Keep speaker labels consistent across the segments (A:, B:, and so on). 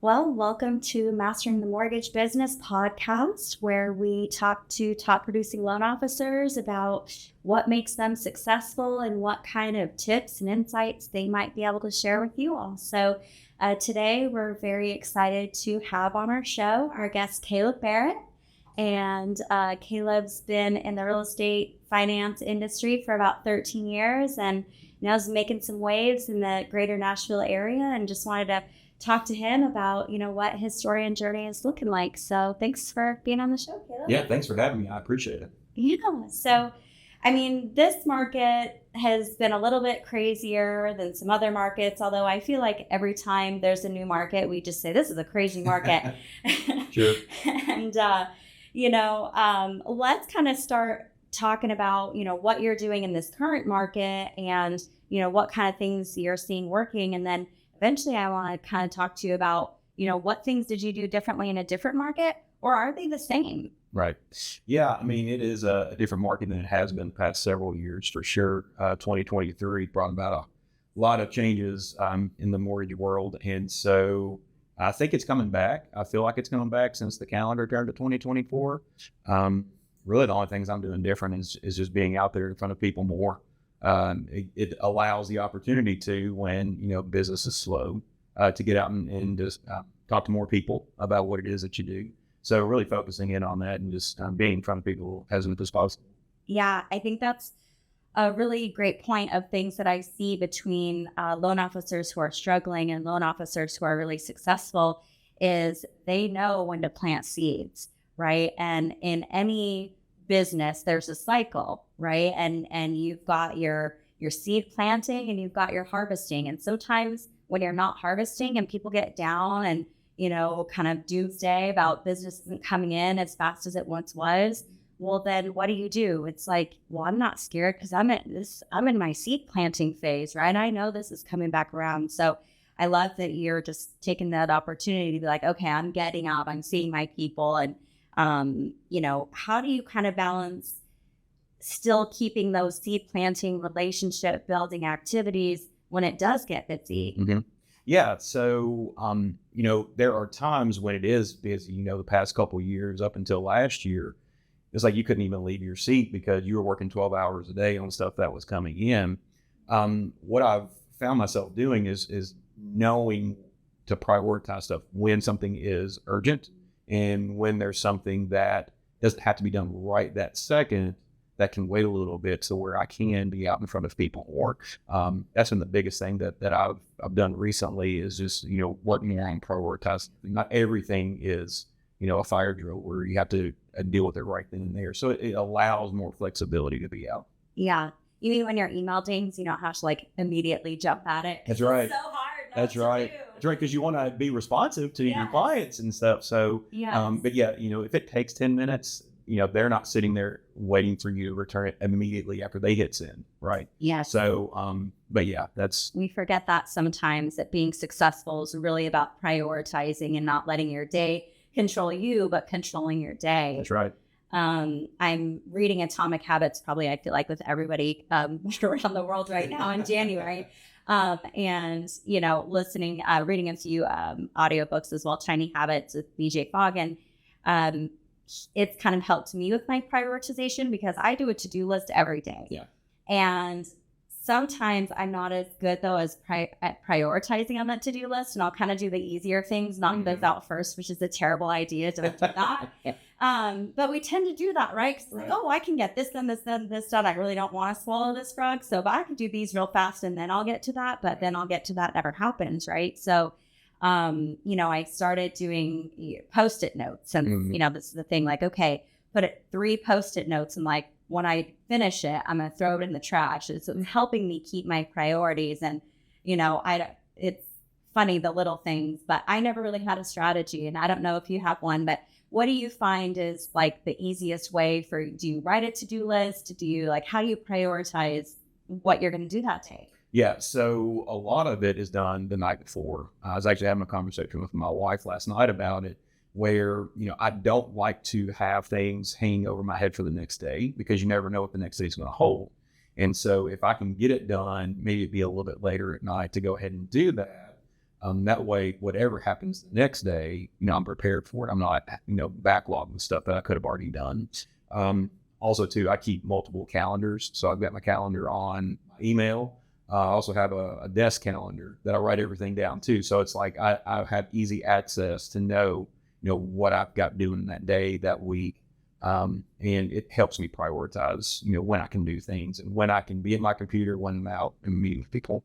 A: Well, welcome to Mastering the Mortgage Business podcast, where we talk to top producing loan officers about what makes them successful and what kind of tips and insights they might be able to share with you all. So today we're very excited to have on our show our guest, Caleb Barrett. And Caleb's been in the real estate finance industry for about 13 years and now is making some waves in the greater Nashville area, and just wanted to talk to him about, what his story and journey is looking like. So thanks for being on the show, Caleb.
B: Yeah, thanks for having me. I appreciate it.
A: Yeah. So, this market has been a little bit crazier than some other markets, although I feel like every time there's a new market, we just say, this is a crazy market.
B: Sure.
A: And, let's kind of start talking about, what you're doing in this current market and, what kind of things you're seeing working. And then eventually I want to kind of talk to you about, what things did you do differently in a different market, or are they the same?
B: Right. Yeah, it is a different market than it has been the past several years for sure. 2023 brought about a lot of changes in the mortgage world. And so I think it's coming back. I feel like it's coming back since the calendar turned to 2024. Really, the only things I'm doing different is just being out there in front of people more. It allows the opportunity to, when, business is slow, to get out and just talk to more people about what it is that you do. So really focusing in on that and just being in front of people as much as possible.
A: Yeah, I think that's a really great point of things that I see between loan officers who are struggling and loan officers who are really successful is they know when to plant seeds, right? And in any business, there's a cycle, right? And you've got your seed planting and you've got your harvesting. And sometimes when you're not harvesting and people get down and, kind of doomsday about business isn't coming in as fast as it once was, well, then what do? It's like, well, I'm not scared because I'm in my seed planting phase, right? I know this is coming back around. So I love that you're just taking that opportunity to be like, okay, I'm getting out, I'm seeing my people. And how do you kind of balance still keeping those seed planting, relationship building activities when it does get busy?
B: Mm-hmm. Yeah. So, there are times when it is busy, the past couple of years up until last year, it's like you couldn't even leave your seat because you were working 12 hours a day on stuff that was coming in. What I've found myself doing is knowing to prioritize stuff when something is urgent and when there's something that doesn't have to be done right that second, that can wait a little bit so where I can be out in front of people more. That's been the biggest thing that I've done recently is just, working on prioritizing. Not everything is, a fire drill where you have to deal with it right then and there. So it allows more flexibility to be out.
A: Yeah. You mean when your email dings, you don't have to immediately jump at it?
B: That's right.
A: It's so hard.
B: That's right. That's right. Because you want to be responsive to your clients and stuff. So, but yeah, if it takes 10 minutes, they're not sitting there waiting for you to return it immediately after they hit send. Right.
A: Yeah.
B: So, but yeah, we
A: forget that sometimes, that being successful is really about prioritizing and not letting your day control you, but controlling your day.
B: That's right.
A: I'm reading Atomic Habits, probably I feel like with everybody around the world right now in January. And, reading a few audiobooks as well, Tiny Habits with BJ Fogg. And it's kind of helped me with my prioritization because I do a to-do list every day.
B: Yeah.
A: And sometimes I'm not as good, though, at prioritizing on that to-do list. And I'll kind of do the easier things, knock those out first, which is a terrible idea. Don't do that. But we tend to do that, right? Because it's like, I can get this done, this done, this done. I really don't want to swallow this frog. So, but I can do these real fast and then I'll get to that. But then I'll get to that never happens, right? So, I started doing Post-it notes. And, this is the thing, okay, put 3 Post-it notes and when I finish it, I'm going to throw it in the trash. It's helping me keep my priorities. And, it's funny, the little things, but I never really had a strategy. And I don't know if you have one, but what do you find is the easiest way do you write a to-do list? How do you prioritize what you're going to do that day?
B: Yeah. So a lot of it is done the night before. I was actually having a conversation with my wife last night about it, where, I don't like to have things hanging over my head for the next day because you never know what the next day is going to hold. And so if I can get it done, maybe it'd be a little bit later at night to go ahead and do that. That way, whatever happens the next day, I'm prepared for it. I'm not, backlogged with stuff that I could have already done. Also, too, I keep multiple calendars. So I've got my calendar on email. I also have a desk calendar that I write everything down too. So it's like I have easy access to know, what I've got doing that day, that week. And it helps me prioritize, when I can do things and when I can be at my computer, when I'm out and meeting with people.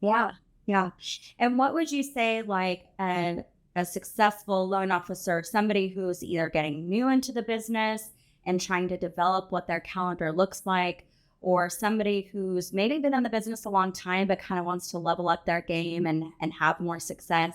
A: Yeah. Yeah. And what would you say, like a successful loan officer, somebody who's either getting new into the business and trying to develop what their calendar looks like, or somebody who's maybe been in the business a long time, but kind of wants to level up their game and have more success?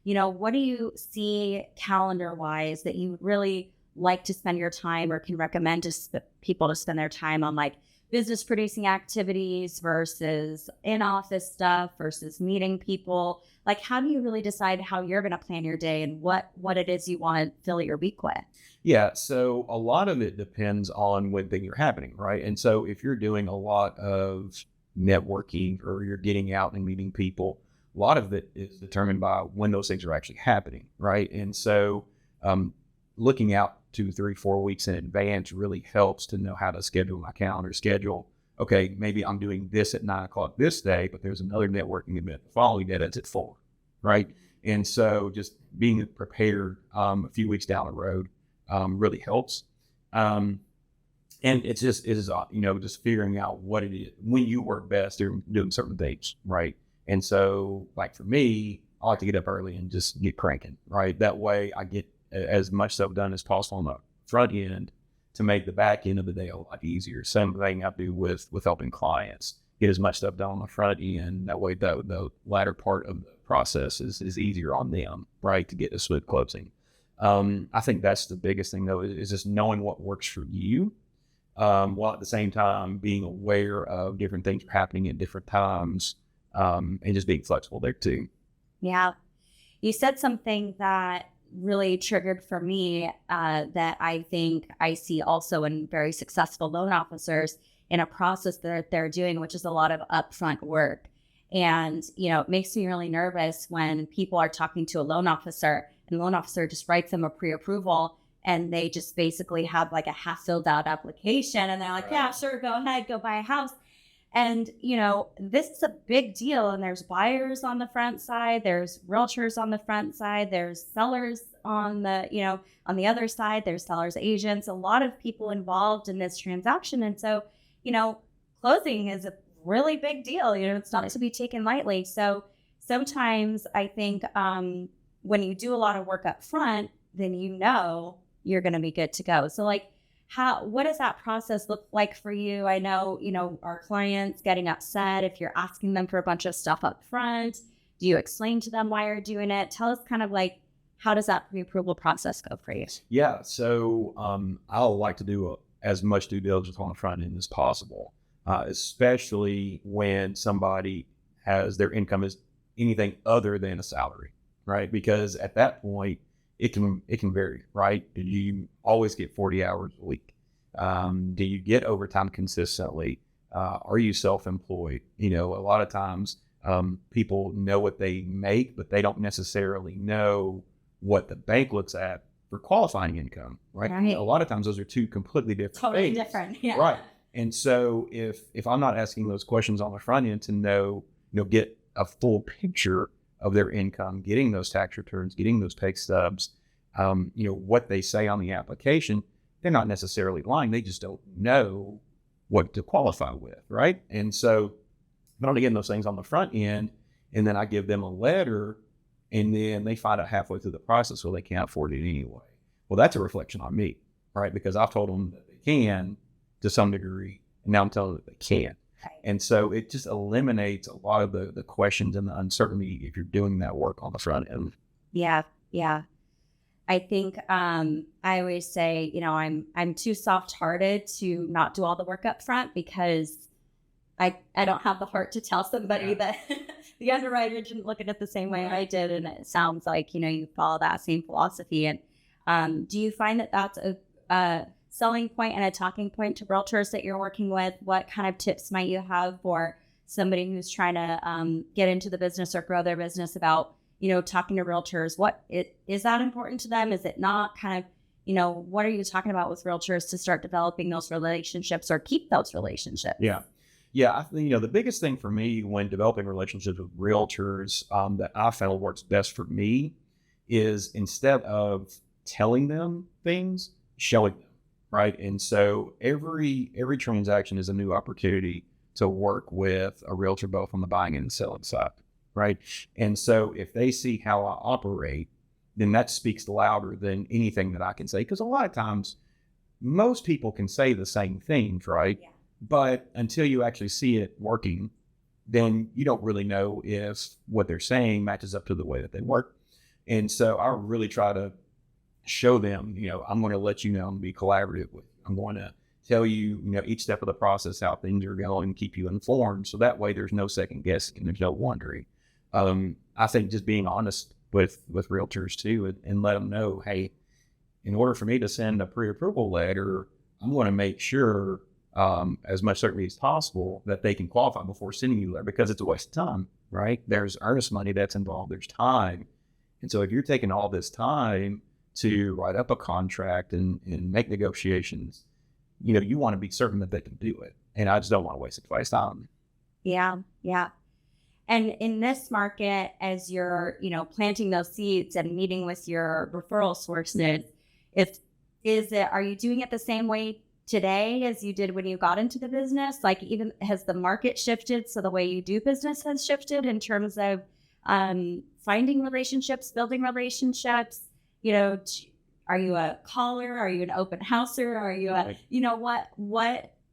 A: What do you see calendar wise that you really like to spend your time or can recommend to people to spend their time on, like business producing activities versus in-office stuff versus meeting people? Like, how do you really decide how you're going to plan your day and what it is you want to fill your week with?
B: Yeah. So a lot of it depends on when things are happening, right? And so if you're doing a lot of networking or you're getting out and meeting people, a lot of it is determined by when those things are actually happening, right? And so looking out 2, 3, 4 weeks in advance really helps to know how to schedule my calendar. Okay, maybe I'm doing this at 9:00 this day, but there's another networking event the following day that's at 4, right? And so just being prepared a few weeks down the road really helps. And it is just figuring out what it is, when you work best doing certain things, right? And so, like for me, I like to get up early and just get cranking, right? That way I get as much stuff done as possible on the front end to make the back end of the day a lot easier. Same thing I do with helping clients get as much stuff done on the front end. That way the latter part of the process is easier on them, right? To get a smooth closing. I think that's the biggest thing though, is just knowing what works for you. While at the same time being aware of different things happening at different times, and just being flexible there too.
A: Yeah. You said something that really triggered for me that I think I see also in very successful loan officers in a process that they're doing, which is a lot of upfront work. And, it makes me really nervous when people are talking to a loan officer and the loan officer just writes them a pre-approval and they just basically have like a half filled out application and they're like, yeah, sure, go ahead, go buy a house. And, this is a big deal. And there's buyers on the front side. There's realtors on the front side. There's sellers on the, on the other side. There's sellers agents, a lot of people involved in this transaction. And so, closing is a really big deal. It's not to be taken lightly. So sometimes I think when you do a lot of work up front, then you're going to be good to go. So like, what does that process look like for you? I know, our clients getting upset if you're asking them for a bunch of stuff up front. Do you explain to them why you're doing it? Tell us kind of like, how does that pre-approval process go for you?
B: Yeah. So I like to do as much due diligence on the front end as possible, especially when somebody has their income is anything other than a salary, right? Because at that point, it can vary, right? Do you always get 40 hours a week? Do you get overtime consistently? Are you self-employed? A lot of times people know what they make, but they don't necessarily know what the bank looks at for qualifying income, right? A lot of times those are two completely different
A: Totally
B: things.
A: Different, yeah.
B: Right. And so if I'm not asking those questions on the front end to know, get a full picture of their income, getting those tax returns, getting those pay stubs, what they say on the application, they're not necessarily lying. They just don't know what to qualify with, right? And so I'm only getting those things on the front end, and then I give them a letter, and then they find out halfway through the process, well, they can't afford it anyway. Well, that's a reflection on me, right? Because I've told them that they can to some degree, and now I'm telling them that they can't. And so it just eliminates a lot of the questions and the uncertainty if you're doing that work on the front end.
A: Yeah. Yeah. I think I always say, I'm too soft-hearted to not do all the work up front because I don't have the heart to tell somebody that the underwriter didn't look at it the same way I did. And it sounds like, you follow that same philosophy. And do you find that that's a selling point and a talking point to realtors that you're working with? What kind of tips might you have for somebody who's trying to get into the business or grow their business about, talking to realtors, is that important to them? Is it not? Kind of, what are you talking about with realtors to start developing those relationships or keep those relationships?
B: Yeah. Yeah. I think, the biggest thing for me when developing relationships with realtors that I found works best for me is instead of telling them things, showing them, right? And so every transaction is a new opportunity to work with a realtor, both on the buying and selling side, right? And so if they see how I operate, then that speaks louder than anything that I can say. Because a lot of times, most people can say the same things, right?
A: Yeah.
B: But until you actually see it working, then you don't really know if what they're saying matches up to the way that they work. And so I really try to show them, I'm going to let you know and be collaborative with you. I'm going to tell you, each step of the process, how things are going, and keep you informed. So that way there's no second guessing and there's no wondering. I think just being honest with realtors too, and let them know, hey, in order for me to send a pre-approval letter, I'm going to make sure as much certainty as possible that they can qualify before sending you a letter, because it's a waste of time, right? There's earnest money that's involved. There's time. And so if you're taking all this time to write up a contract and make negotiations, you want to be certain that they can do it. And I just don't want to waste anybody's time.
A: Yeah. Yeah. And in this market, as you're, planting those seeds and meeting with your referral sources, are you doing it the same way today as you did when you got into the business? Like, even has the market shifted? So the way you do business has shifted in terms of finding relationships, building relationships. Are you a caller? Are you an open houser? Are you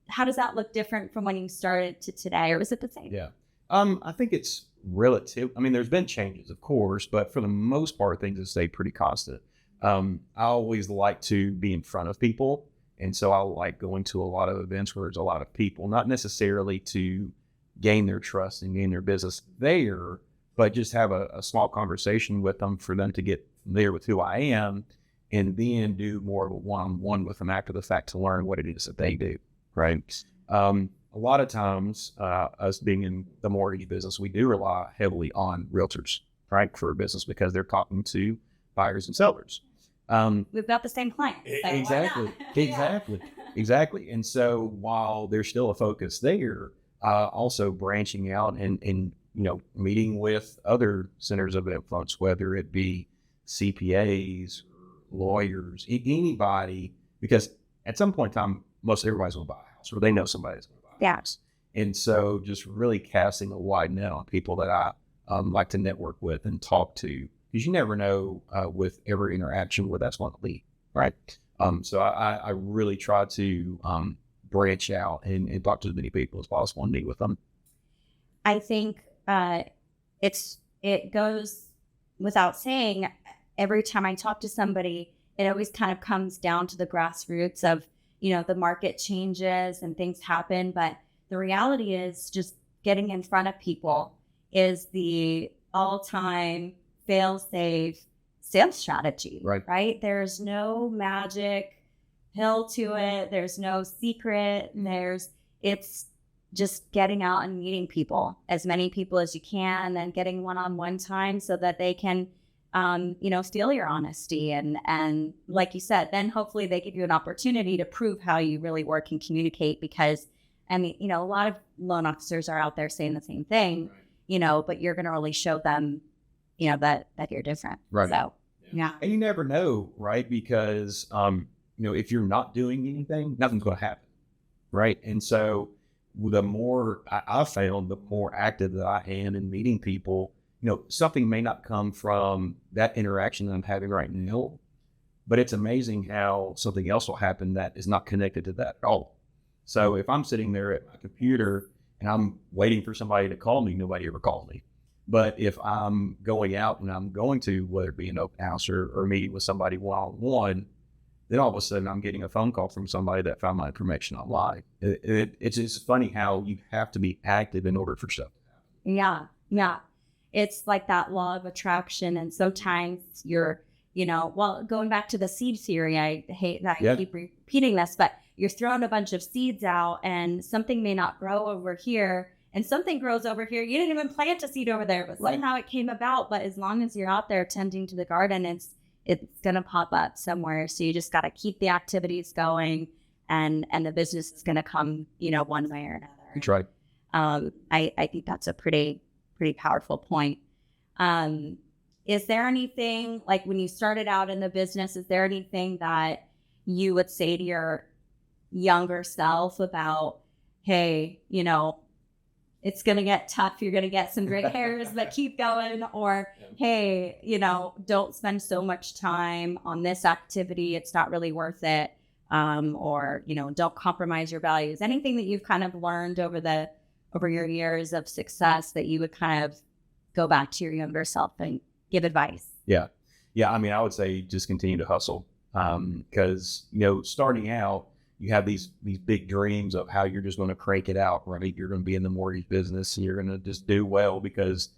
A: how does that look different from when you started to today, or is it the same?
B: Yeah. I think it's relative. I mean, there's been changes, of course, but for the most part, things have stayed pretty constant. I always like to be in front of people. And so I like going to a lot of events where there's a lot of people, not necessarily to gain their trust and gain their business there, but just have a small conversation with them for them to get familiar with who I am, and then do more of a one-on-one with them after the fact to learn what it is that they do, right? A lot of times, us being in the mortgage business, we do rely heavily on realtors, right, for business, because they're talking to buyers and sellers.
A: We've got the same client. So
B: Exactly. And so while there's still a focus there, also branching out and meeting with other centers of influence, whether it be CPAs, lawyers, anybody, because at some point in time, most everybody's going to buy a house, or they know somebody's going to buy a house. And so just really casting a wide net on people that I like to network with and talk to, because you never know with every interaction where that's going to lead, right? So I really try to branch out and talk to as many people as possible and meet with them.
A: I think it goes without saying, every time I talk to somebody, it always kind of comes down to the grassroots of, the market changes and things happen. But the reality is, just getting in front of people is the all-time fail-safe sales strategy, right? There's no magic pill to it. There's no secret. It's just getting out and meeting people, as many people as you can, and getting one-on-one time so that they can, feel your honesty. And like you said, then hopefully they give you an opportunity to prove how you really work and communicate, because, a lot of loan officers are out there saying the same thing, but you're going to really show them, that you're different.
B: Right.
A: So, yeah.
B: And you never know, right? Because, if you're not doing anything, nothing's going to happen. Right. And so the more I found, the more active that I am in meeting people, something may not come from that interaction that I'm having right now, but it's amazing how something else will happen that is not connected to that at all. So if I'm sitting there at my computer and I'm waiting for somebody to call me, nobody ever called me. But if I'm going out and I'm going to, whether it be an open house or meeting with somebody one-on-one, then all of a sudden I'm getting a phone call from somebody that found my information online. It's just funny how you have to be active in order for stuff to happen.
A: Yeah. It's like that law of attraction. And sometimes you're, going back to the seed theory, I hate that I keep repeating this, but you're throwing a bunch of seeds out and something may not grow over here. and something grows over here. You didn't even plant a seed over there, but somehow it came about. But as long as you're out there tending to the garden, it's going to pop up somewhere. So you just got to keep the activities going, and the business is going to come, one way or another.
B: That's right.
A: I think that's a pretty powerful point. Is there anything, like when you started out in the business, is there anything that you would say to your younger self about, hey, it's going to get tough. You're going to get some gray hairs, but keep going. Or, hey, don't spend so much time on this activity. It's not really worth it. Or, don't compromise your values. Anything that you've kind of learned over your years of success that you would kind of go back to your younger self and give advice?
B: Yeah. I mean, I would say just continue to hustle. Because, starting out, you have these big dreams of how you're just going to crank it out, right? You're going to be in the mortgage business and you're going to just do well because,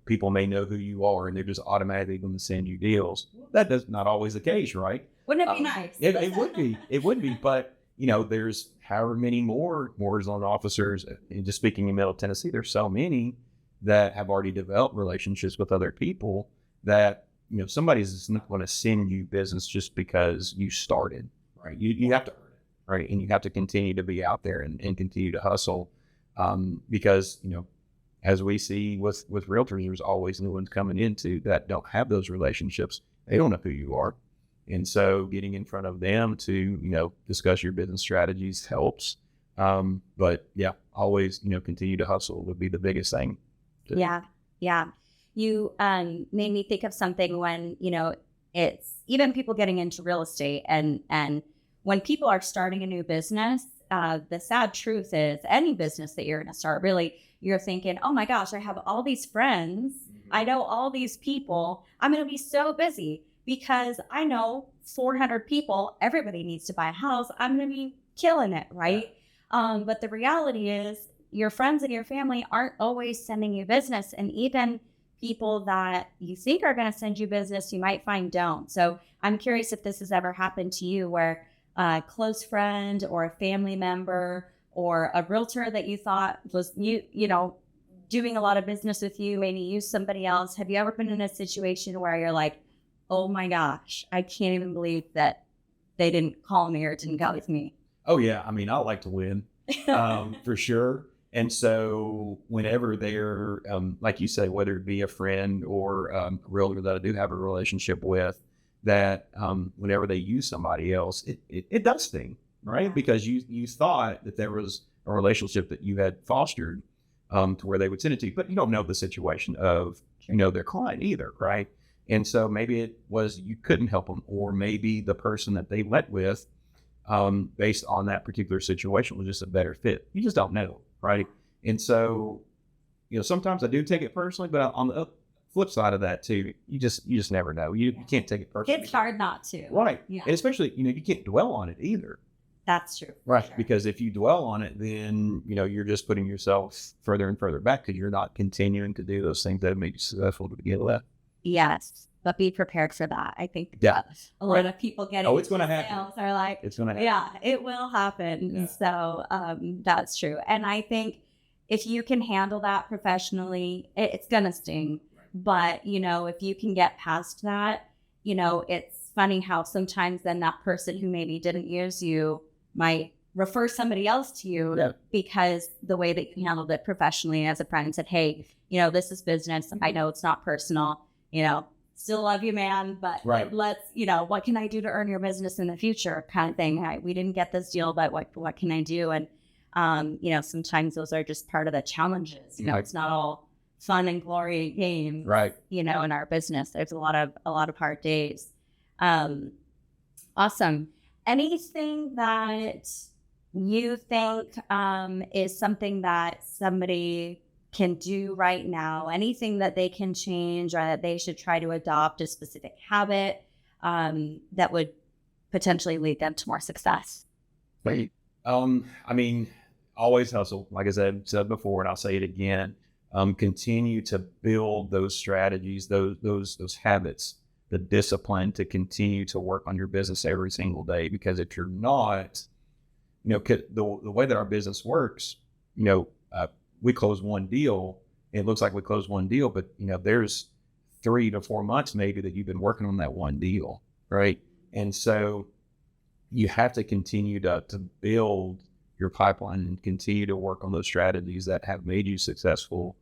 B: people may know who you are and they're just automatically going to send you deals. That is not always the case, right?
A: Wouldn't it be nice?
B: It would be. It would be. But, there's however many more mortgage loan officers, and just speaking in Middle Tennessee, there's so many that have already developed relationships with other people that, somebody's not going to send you business just because you started, right? You have to earn it, right? And you have to continue to be out there and continue to hustle, because, as we see with realtors, there's always new ones coming into that don't have those relationships. They don't know who you are. And so getting in front of them to, discuss your business strategies helps. But yeah, always, continue to hustle would be the biggest thing.
A: Yeah. You made me think of something when, it's even people getting into real estate and when people are starting a new business, the sad truth is any business that you're going to start, really, you're thinking, oh my gosh, I have all these friends. I know all these people. I'm going to be so busy because I know 400 people. Everybody needs to buy a house. I'm going to be killing it. Right. But the reality is your friends and your family aren't always sending you business. And even people that you think are going to send you business, you might find don't. So I'm curious if this has ever happened to you where a close friend or a family member or a realtor that you thought was, doing a lot of business with you, maybe use somebody else. Have you ever been in a situation where you're like, oh my gosh, I can't even believe that they didn't call me or didn't go with me?
B: Oh yeah. I mean, I like to win, for sure. And so whenever they're, like you say, whether it be a friend or a realtor that I do have a relationship with, that whenever they use somebody else, it does sting, right? Because you thought that there was a relationship that you had fostered to where they would send it to you, but you don't know the situation of, their client either, right? And so maybe it was you couldn't help them, or maybe the person that they went with, based on that particular situation, was just a better fit. You just don't know. Right. And so, sometimes I do take it personally, but on the flip side of that too, you just never know. You can't take it personally.
A: It's hard not to.
B: Right.
A: Yeah.
B: And especially, you can't dwell on it either.
A: That's true.
B: Right.
A: Sure.
B: Because if you dwell on it, then, you're just putting yourself further and further back because you're not continuing to do those things that make you successful to begin with.
A: Yes. But be prepared for that. I think a lot of people getting
B: it's going to happen.
A: Sales are like,
B: it's going to happen.
A: Yeah, it will happen. Yeah. So that's true. And I think if you can handle that professionally, it's going to sting. Right. But, if you can get past that, it's funny how sometimes then that person who maybe didn't use you might refer somebody else to you because the way that you handled it professionally as a friend said, hey, this is business. I know it's not personal, still love you, man, but let's, what can I do to earn your business in the future kind of thing. We didn't get this deal, but what can I do? And, sometimes those are just part of the challenges. It's not all fun and glory games,
B: right?
A: In our business, there's a lot of hard days. Awesome. Anything that you think is something that somebody can do right now, anything that they can change or that they should try to adopt a specific habit that would potentially lead them to more success?
B: Right. I mean, always hustle. Like I said before, and I'll say it again, continue to build those strategies, those habits, the discipline to continue to work on your business every single day. Because if you're not, the way that our business works, we close one deal. It looks like we closed one deal, but there's 3 to 4 months maybe that you've been working on that one deal, right? And so you have to continue to build your pipeline and continue to work on those strategies that have made you successful.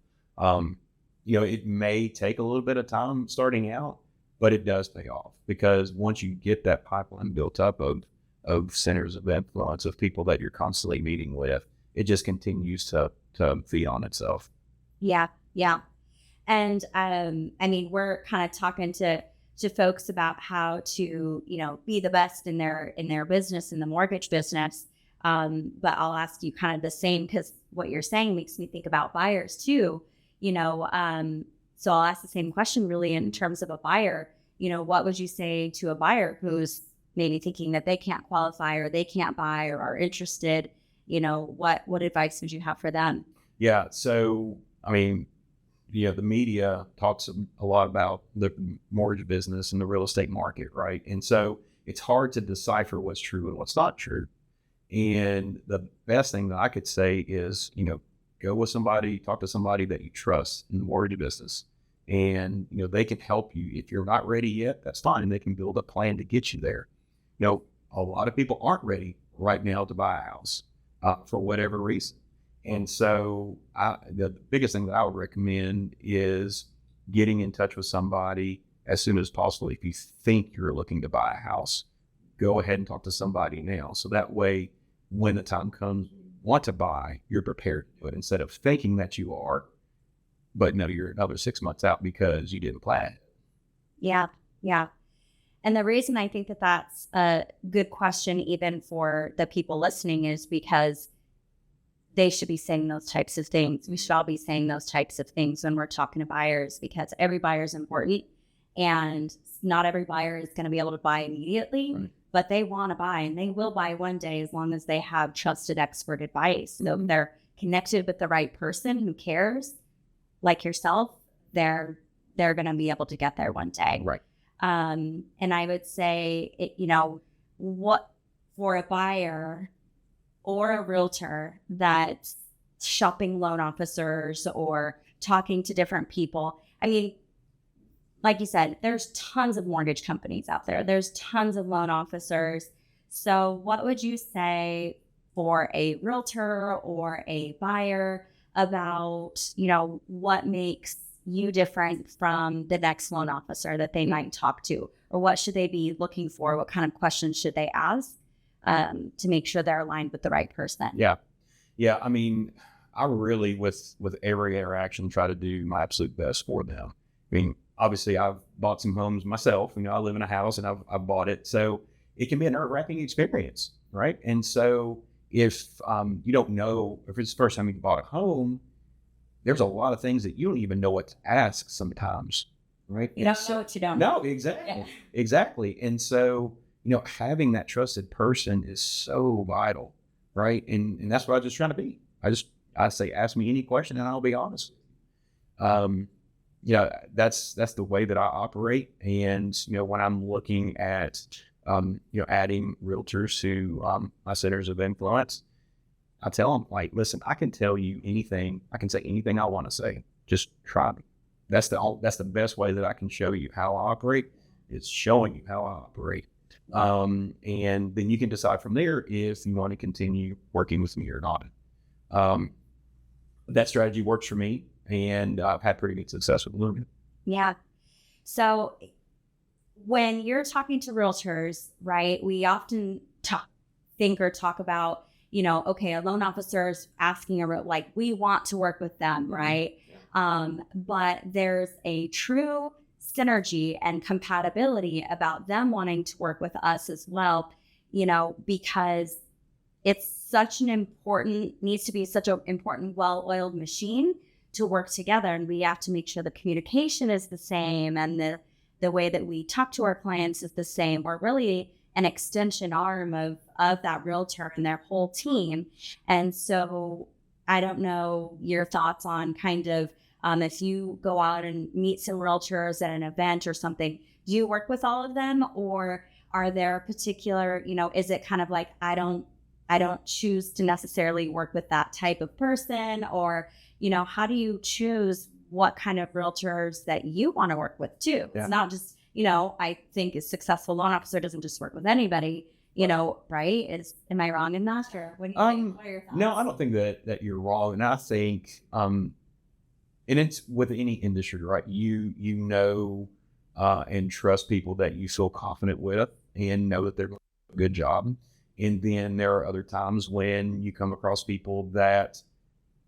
B: It may take a little bit of time starting out, but it does pay off, because once you get that pipeline built up of centers of influence, of people that you're constantly meeting with, it just continues to feed on itself.
A: Yeah. And we're kind of talking to folks about how to, be the best in their business, in the mortgage business. But I'll ask you kind of the same, because what you're saying makes me think about buyers too. So I'll ask the same question really in terms of a buyer. What would you say to a buyer who's maybe thinking that they can't qualify, or they can't buy, or are interested? What advice would you have for them?
B: Yeah. So, the media talks a lot about the mortgage business and the real estate market, right? And so it's hard to decipher what's true and what's not true. And the best thing that I could say is, go with somebody, talk to somebody that you trust in the mortgage business. And, they can help you. If you're not ready yet, that's fine. They can build a plan to get you there. A lot of people aren't ready right now to buy a house for whatever reason. And so the biggest thing that I would recommend is getting in touch with somebody as soon as possible. If you think you're looking to buy a house, go ahead and talk to somebody now. So that way, when the time comes, you want to buy, you're prepared to do it, instead of thinking that you are, but no, you're another 6 months out because you didn't plan.
A: Yeah. And the reason I think that that's a good question, even for the people listening, is because they should be saying those types of things. We should all be saying those types of things when we're talking to buyers, because every buyer is important, and not every buyer is going to be able to buy immediately, right, but they want to buy, and they will buy one day as long as they have trusted expert advice. So if they're connected with the right person who cares, like yourself, they're going to be able to get there one day.
B: Right.
A: And I would say, what for a buyer or a realtor that's shopping loan officers or talking to different people. Like you said, there's tons of mortgage companies out there. There's tons of loan officers. So what would you say for a realtor or a buyer about, what makes you different from the next loan officer that they might talk to? Or what should they be looking for? What kind of questions should they ask to make sure they're aligned with the right person?
B: Yeah. I really, with every interaction, try to do my absolute best for them. Obviously, I've bought some homes myself. I live in a house and I've bought it. So it can be a nerve-wracking experience, right? And so if you don't know, if it's the first time you bought a home, there's a lot of things that you don't even know what to ask sometimes, right?
A: You don't know what you don't know.
B: No, exactly. Exactly. And so, having that trusted person is so vital, right? And that's what I was just trying to be. I say, ask me any question and I'll be honest. That's the way that I operate. And, when I'm looking at, adding realtors to my centers of influence, I tell them, listen, I can tell you anything. I can say anything I want to say. Just try me. That's the best way that I can show you how I operate, is showing you how I operate. And then you can decide from there if you want to continue working with me or not. That strategy works for me, and I've had pretty good success with it.
A: Yeah. So when you're talking to realtors, right, we often talk about, okay, a loan officer is asking we want to work with them, right? But there's a true synergy and compatibility about them wanting to work with us as well, because it's needs to be such an important, well-oiled machine to work together. And we have to make sure the communication is the same, and the way that we talk to our clients is the same. We're really an extension arm of that realtor and their whole team. And so I don't know your thoughts on kind of, if you go out and meet some realtors at an event or something, do you work with all of them, or are there particular, is it kind of I don't choose to necessarily work with that type of person, or, how do you choose what kind of realtors that you want to work with too?
B: Yeah.
A: It's not just, I think a successful loan officer doesn't just work with anybody, right? Am I wrong in that? Or what do you think? What are your thoughts?
B: No, I don't think that you're wrong. And I think, and it's with any industry, right? And trust people that you feel confident with and know that they're doing a good job. And then there are other times when you come across people that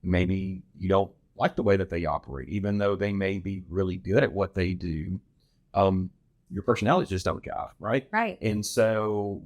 B: maybe you don't like the way that they operate, even though they may be really good at what they do. Your personalities just don't jive, right?
A: Right.
B: And so,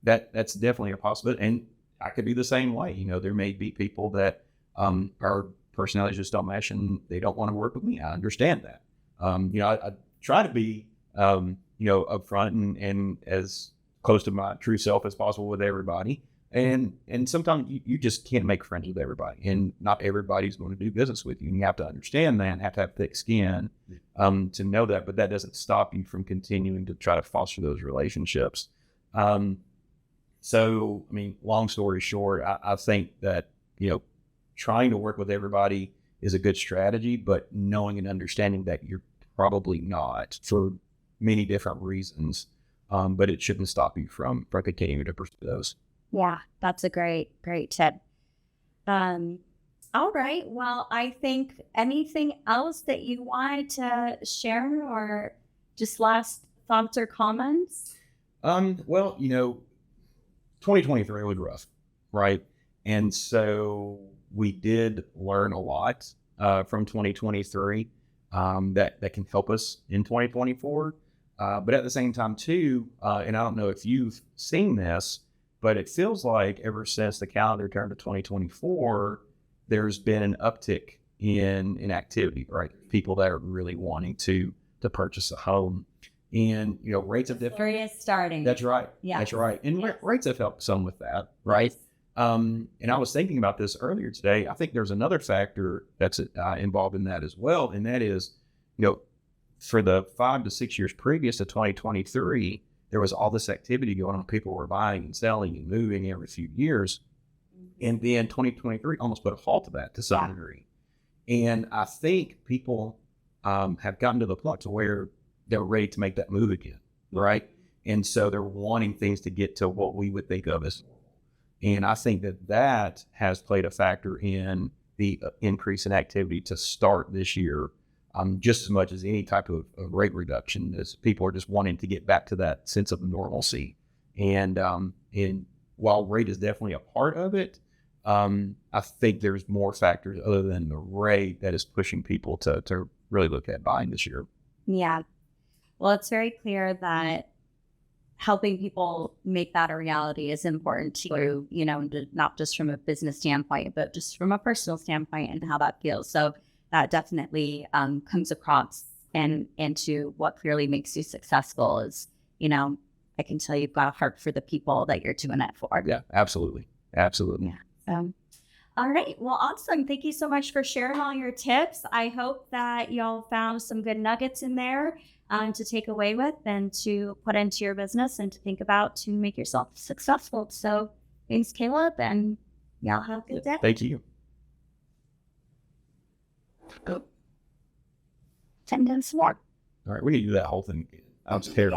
B: that's definitely a possibility. And I could be the same way. There may be people that our personalities just don't mesh and they don't want to work with me. I understand that. I try to be, upfront and as close to my true self as possible with everybody. And sometimes you just can't make friends with everybody, and not everybody's going to do business with you. And you have to understand that and have to have thick skin to know that, but that doesn't stop you from continuing to try to foster those relationships. So, long story short, I think that, trying to work with everybody is a good strategy, but knowing and understanding that you're probably not for many different reasons. But it shouldn't stop you from continuing to pursue those.
A: Yeah, that's a great tip. All right. Well, I think anything else that you wanted to share or just last thoughts or comments?
B: Well, 2023 was rough, right? And so we did learn a lot from 2023 that can help us in 2024. But at the same time, too, and I don't know if you've seen this, but it feels like ever since the calendar turned to 2024, there's been an uptick in activity, right? People that are really wanting to purchase a home. And, rates have
A: definitely is starting.
B: That's right.
A: Yeah.
B: That's right. And rates have helped some with that, right? And I was thinking about this earlier today. I think there's another factor that's involved in that as well. And that is, for the 5 to 6 years previous to 2023, there was all this activity going on. People were buying and selling and moving every few years. And then 2023 almost put a halt to that to some degree. And I think people have gotten to the point to where they're ready to make that move again, right? And so they're wanting things to get to what we would think of as normal. And I think that has played a factor in the increase in activity to start this year. Just as much as any type of rate reduction, as people are just wanting to get back to that sense of normalcy. And while rate is definitely a part of it, I think there's more factors other than the rate that is pushing people to really look at buying this year.
A: Yeah. Well, it's very clear that helping people make that a reality is important to, not just from a business standpoint, but just from a personal standpoint and how that feels. So that definitely comes across and into what clearly makes you successful is, I can tell you've got a heart for the people that you're doing it for.
B: Yeah, absolutely. Absolutely.
A: Yeah. All right. Well, awesome. Thank you so much for sharing all your tips. I hope that y'all found some good nuggets in there to take away with and to put into your business and to think about to make yourself successful. So thanks, Caleb, and y'all have a good day.
B: Thank you.
A: Go. 10 minutes more.
B: All right, we need to do that whole thing again. I'm scared.